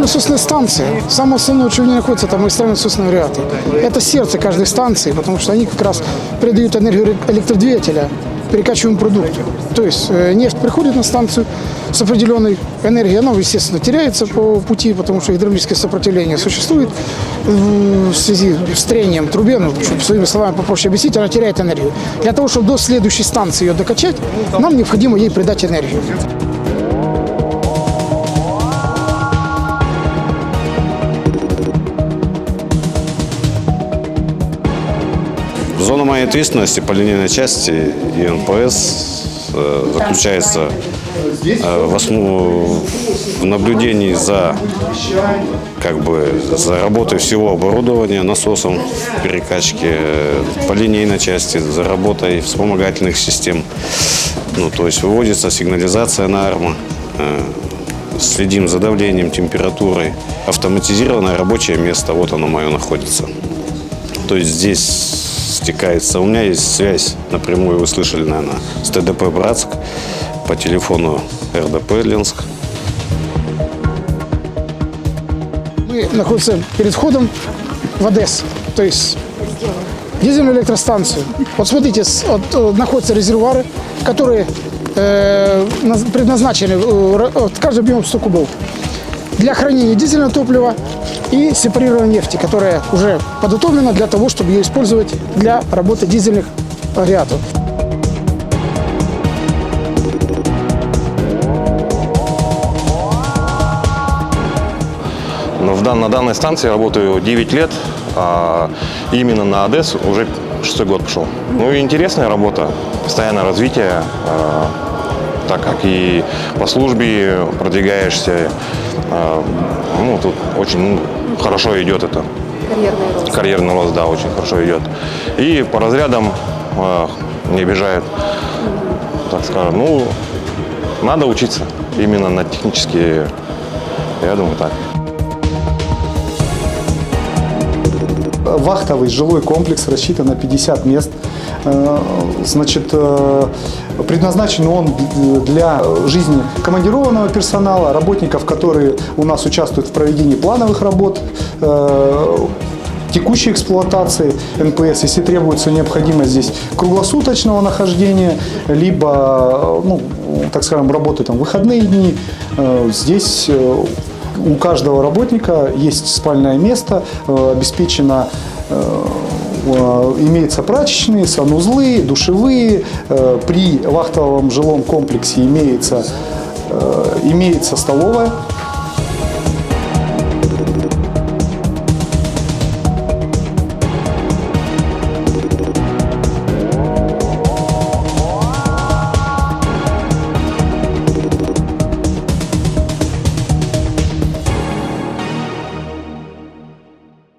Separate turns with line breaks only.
насосная станция. Самое основное, что в ней находится, это магистральные насосные агрегаты. Это сердце каждой станции, потому что они как раз передают энергию электродвигателя перекачиваемому продукту. То есть нефть приходит на станцию с определенной энергией, она, естественно, теряется по пути, потому что гидравлическое сопротивление существует в связи с трением трубе, чтобы своими словами попроще объяснить, она теряет энергию. Для того, чтобы до следующей станции ее докачать, нам необходимо ей придать энергию.
Зона моей ответственности по линейной части и НПС заключается в наблюдении за работой всего оборудования, насосом перекачки, по линейной части, за работой вспомогательных систем. То есть выводится сигнализация на арма, следим за давлением, температурой. Автоматизированное рабочее место, вот оно мое находится. То есть здесь стекается. У меня есть связь напрямую, вы слышали, наверное, с ТДП «Братск», по телефону РДП «Ленск».
Мы находимся перед входом в ОДЭС, то есть дизельную электростанцию. Вот смотрите, находятся резервуары, которые предназначены, каждый объем 100 кубов, для хранения дизельного топлива и сепарированной нефти, которая уже подготовлена для того, чтобы ее использовать для работы дизельных агрегатов.
На данной станции работаю 9 лет, а именно на АДЭС уже 6-й год пошел. Интересная работа, постоянное развитие, так как и по службе продвигаешься. Тут очень хорошо идет это.
Карьерный рост.
Карьерный рост, да, очень хорошо идет. И по разрядам не обижает, так скажем. Надо учиться именно на технические, я думаю, так.
Вахтовый жилой комплекс рассчитан на 50 мест. Предназначен он для жизни командированного персонала, работников, которые у нас участвуют в проведении плановых работ, текущей эксплуатации НПС, если требуется необходимость здесь круглосуточного нахождения, либо, так скажем, работы в выходные дни. Здесь у каждого работника есть спальное место, обеспечено, имеются прачечные, санузлы, душевые. При вахтовом жилом комплексе имеется столовая.